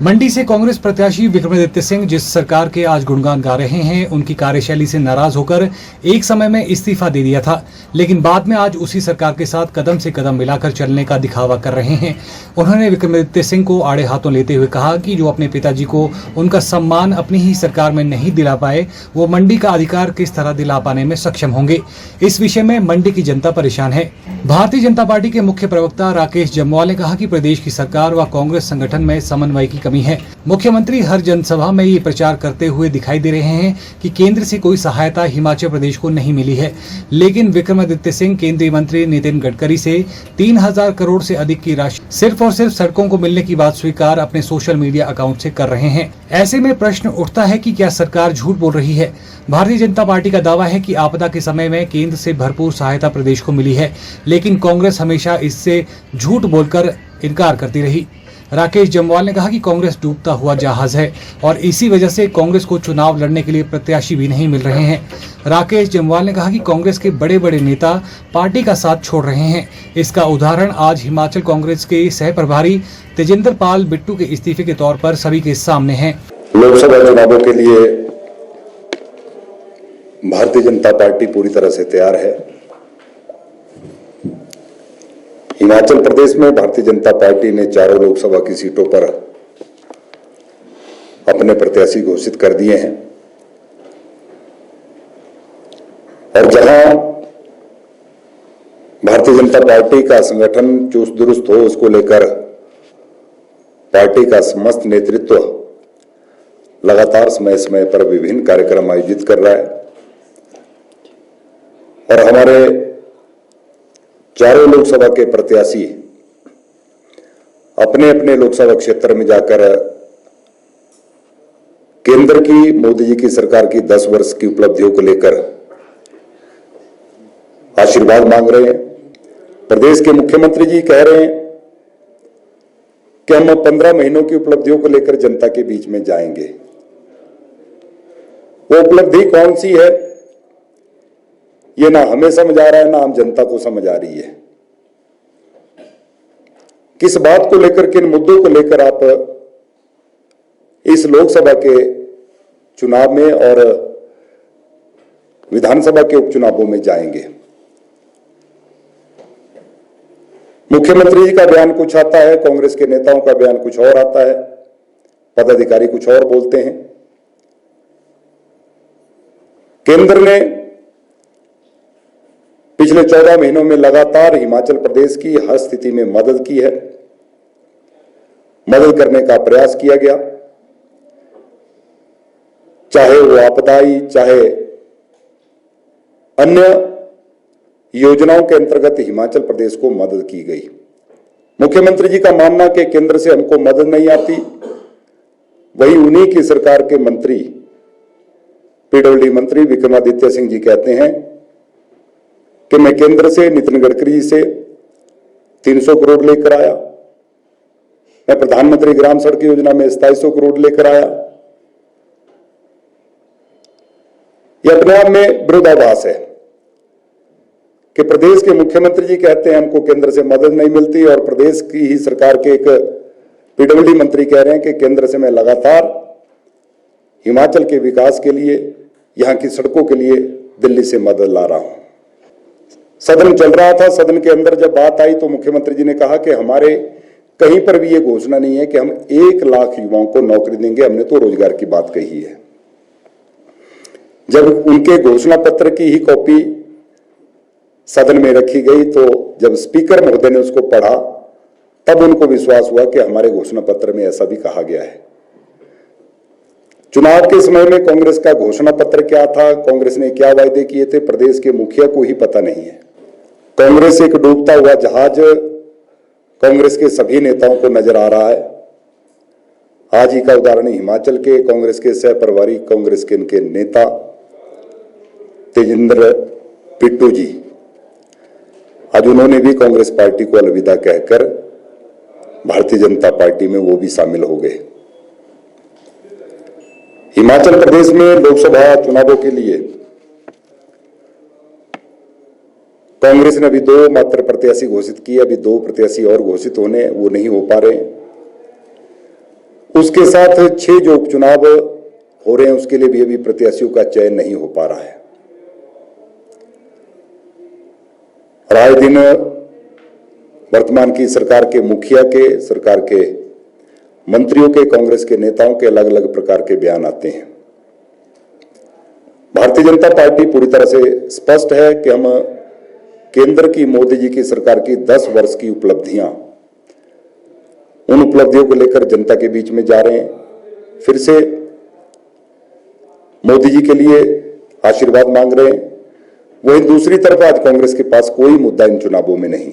मंडी से कांग्रेस प्रत्याशी विक्रमादित्य सिंह जिस सरकार के आज गुणगान गा रहे हैं, उनकी कार्यशैली से नाराज होकर एक समय में इस्तीफा दे दिया था, लेकिन बाद में आज उसी सरकार के साथ कदम से कदम मिलाकर चलने का दिखावा कर रहे हैं। उन्होंने विक्रमादित्य सिंह को आड़े हाथों लेते हुए कहा कि जो अपने पिताजी को उनका सम्मान अपनी ही सरकार में नहीं दिला पाए, वो मंडी का अधिकार किस तरह दिला पाने में सक्षम होंगे। इस विषय में मंडी की जनता परेशान है। भारतीय जनता पार्टी के मुख्य प्रवक्ता राकेश जम्वाल ने कहा कि प्रदेश की सरकार व कांग्रेस संगठन में समन्वय की कमी है। मुख्यमंत्री हर जनसभा में ये प्रचार करते हुए दिखाई दे रहे हैं कि केंद्र से कोई सहायता हिमाचल प्रदेश को नहीं मिली है, लेकिन विक्रमादित्य सिंह केंद्रीय मंत्री नितिन गडकरी से 3000 करोड़ से अधिक की राशि सिर्फ और सिर्फ सड़कों को मिलने की बात स्वीकार अपने सोशल मीडिया अकाउंट से कर रहे हैं। ऐसे में प्रश्न उठता है कि क्या सरकार झूठ बोल रही है। भारतीय जनता पार्टी का दावा है कि आपदा के समय में केंद्र से भरपूर सहायता प्रदेश को मिली है, लेकिन कांग्रेस हमेशा इससे झूठ बोलकर इनकार करती रही। राकेश जम्वाल ने कहा कि कांग्रेस डूबता हुआ जहाज है और इसी वजह से कांग्रेस को चुनाव लड़ने के लिए प्रत्याशी भी नहीं मिल रहे हैं। राकेश जम्वाल ने कहा कि कांग्रेस के बड़े बड़े नेता पार्टी का साथ छोड़ रहे हैं। इसका उदाहरण आज हिमाचल कांग्रेस के सह प्रभारी तेजिंदर पाल बिट्टू के इस्तीफे के तौर पर सभी के सामने है। लोकसभा चुनावों के लिए भारतीय जनता पार्टी पूरी तरह से तैयार है। हिमाचल प्रदेश में भारतीय जनता पार्टी ने चारों लोकसभा की सीटों पर अपने प्रत्याशी घोषित कर दिए हैं और जहां भारतीय जनता पार्टी का संगठन चुस्त दुरुस्त हो, उसको लेकर पार्टी का समस्त नेतृत्व लगातार समय समय पर विभिन्न कार्यक्रम आयोजित कर रहा है और हमारे चारों लोकसभा के प्रत्याशी अपने अपने लोकसभा क्षेत्र में जाकर केंद्र की मोदी जी की सरकार की 10 वर्ष की उपलब्धियों को लेकर आशीर्वाद मांग रहे हैं। प्रदेश के मुख्यमंत्री जी कह रहे हैं कि हम 15 महीनों की उपलब्धियों को लेकर जनता के बीच में जाएंगे। वो उपलब्धि कौन सी है, ये ना हमें समझ आ रहा है, ना हम जनता को समझ आ रही है। किस बात को लेकर, किन मुद्दों को लेकर आप इस लोकसभा के चुनाव में और विधानसभा के उपचुनावों में जाएंगे। मुख्यमंत्री जी का बयान कुछ आता है, कांग्रेस के नेताओं का बयान कुछ और आता है, पदाधिकारी कुछ और बोलते हैं। केंद्र ने पिछले 14 महीनों में लगातार हिमाचल प्रदेश की हर स्थिति में मदद की है, मदद करने का प्रयास किया गया, चाहे वो आपदाई, चाहे अन्य योजनाओं के अंतर्गत हिमाचल प्रदेश को मदद की गई। मुख्यमंत्री जी का मानना कि केंद्र से हमको मदद नहीं आती, वही उन्हीं की सरकार के मंत्री पीडब्ल्यूडी मंत्री विक्रमादित्य सिंह जी कहते हैं कि मैं केंद्र से नितिन गडकरी से 300 करोड़ लेकर आया, मैं प्रधानमंत्री ग्राम सड़क योजना में 2700 करोड़ लेकर आया। यह अपने आप में विरोधाभास है कि प्रदेश के मुख्यमंत्री जी कहते हैं हमको केंद्र से मदद नहीं मिलती और प्रदेश की ही सरकार के एक पीडब्ल्यूडी मंत्री कह रहे हैं कि केंद्र से मैं लगातार हिमाचल के विकास के लिए, यहां की सड़कों के लिए दिल्ली से मदद ला रहा हूं। सदन चल रहा था, सदन के अंदर जब बात आई तो मुख्यमंत्री जी ने कहा कि हमारे कहीं पर भी ये घोषणा नहीं है कि हम 1 लाख युवाओं को नौकरी देंगे, हमने तो रोजगार की बात कही है। जब उनके घोषणा पत्र की ही कॉपी सदन में रखी गई तो जब स्पीकर महोदय ने उसको पढ़ा तब उनको विश्वास हुआ कि हमारे घोषणा पत्र में ऐसा भी कहा गया है। चुनाव के समय में कांग्रेस का घोषणा पत्र क्या था, कांग्रेस ने क्या वायदे किए थे, प्रदेश के मुखिया को ही पता नहीं है। कांग्रेस एक डूबता हुआ जहाज कांग्रेस के सभी नेताओं को नजर आ रहा है। आज ही का उदाहरण हिमाचल के कांग्रेस के सह प्रभारी, कांग्रेस के इनके नेता तेजिंदर बिट्टू जी, आज उन्होंने भी कांग्रेस पार्टी को अलविदा कहकर भारतीय जनता पार्टी में वो भी शामिल हो गए। हिमाचल प्रदेश में लोकसभा चुनावों के लिए कांग्रेस ने अभी 2 मात्र प्रत्याशी घोषित किए, अभी 2 प्रत्याशी और घोषित होने, वो नहीं हो पा रहे। उसके साथ 6 जो उपचुनाव हो रहे हैं उसके लिए भी अभी प्रत्याशियों का चयन नहीं हो पा रहा है। और आए दिन वर्तमान की सरकार के मुखिया के, सरकार के मंत्रियों के, कांग्रेस के नेताओं के अलग अलग प्रकार के बयान आते हैं। भारतीय जनता पार्टी पूरी तरह से स्पष्ट है कि हम केंद्र की मोदी जी की सरकार की 10 वर्ष की उपलब्धियां, उन उपलब्धियों को लेकर जनता के बीच में जा रहे हैं। फिर से मोदी जी के लिए आशीर्वाद मांग रहे हैं। वहीं दूसरी तरफ आज कांग्रेस के पास कोई मुद्दा इन चुनावों में नहीं।